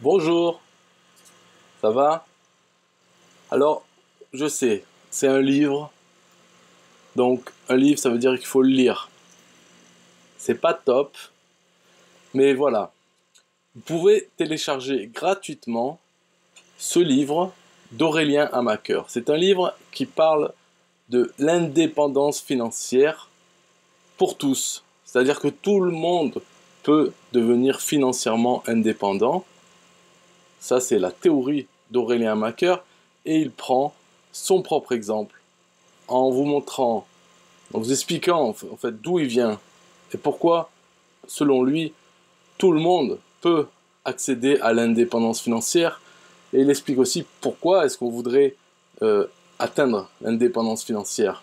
Bonjour, ça va? Alors, je sais, c'est un livre, donc un livre ça veut dire qu'il faut le lire. C'est pas top, mais voilà. Vous pouvez télécharger gratuitement ce livre d'Aurélien Hamaker. C'est un livre qui parle de l'indépendance financière pour tous. C'est-à-dire que tout le monde peut devenir financièrement indépendant. Ça, c'est la théorie d'Aurélien Hamaker. Et il prend son propre exemple en vous montrant, en vous expliquant en fait d'où il vient et pourquoi, selon lui, tout le monde peut accéder à l'indépendance financière. Et il explique aussi pourquoi est-ce qu'on voudrait atteindre l'indépendance financière.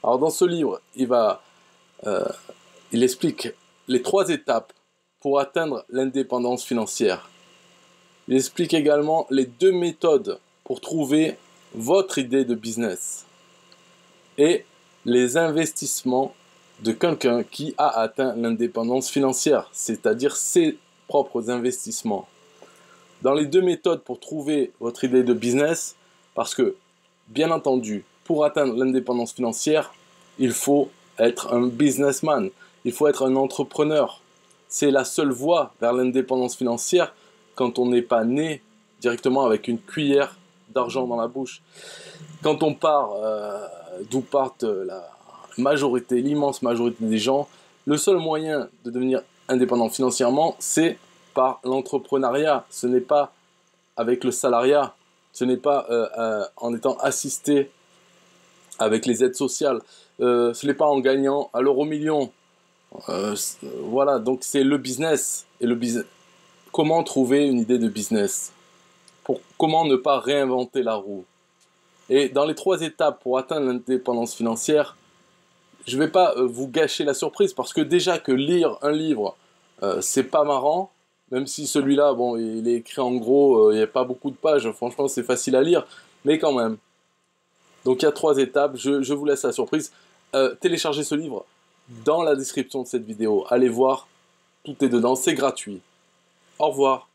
Alors dans ce livre, il explique les 3 étapes pour atteindre l'indépendance financière. Il explique également les 2 méthodes pour trouver votre idée de business et les investissements de quelqu'un qui a atteint l'indépendance financière, c'est-à-dire ses propres investissements. Dans les 2 méthodes pour trouver votre idée de business, parce que, bien entendu, pour atteindre l'indépendance financière, il faut être un businessman, il faut être un entrepreneur. C'est la seule voie vers l'indépendance financière quand on n'est pas né directement avec une cuillère d'argent dans la bouche. Quand on part d'où partent la majorité, l'immense majorité des gens, le seul moyen de devenir indépendant financièrement, c'est par l'entrepreneuriat. Ce n'est pas avec le salariat, ce n'est pas en étant assisté avec les aides sociales, ce n'est pas en gagnant à l'euro million. Voilà, donc c'est le business. Et le business. Comment trouver une idée de business? Comment ne pas réinventer la roue? Et dans les 3 étapes pour atteindre l'indépendance financière, je ne vais pas vous gâcher la surprise parce que déjà que lire un livre, c'est pas marrant, même si celui-là, bon, il est écrit en gros, il n'y a pas beaucoup de pages, franchement c'est facile à lire, mais quand même. Donc il y a 3 étapes, je vous laisse la surprise. Téléchargez ce livre dans la description de cette vidéo, allez voir, tout est dedans, c'est gratuit. Au revoir.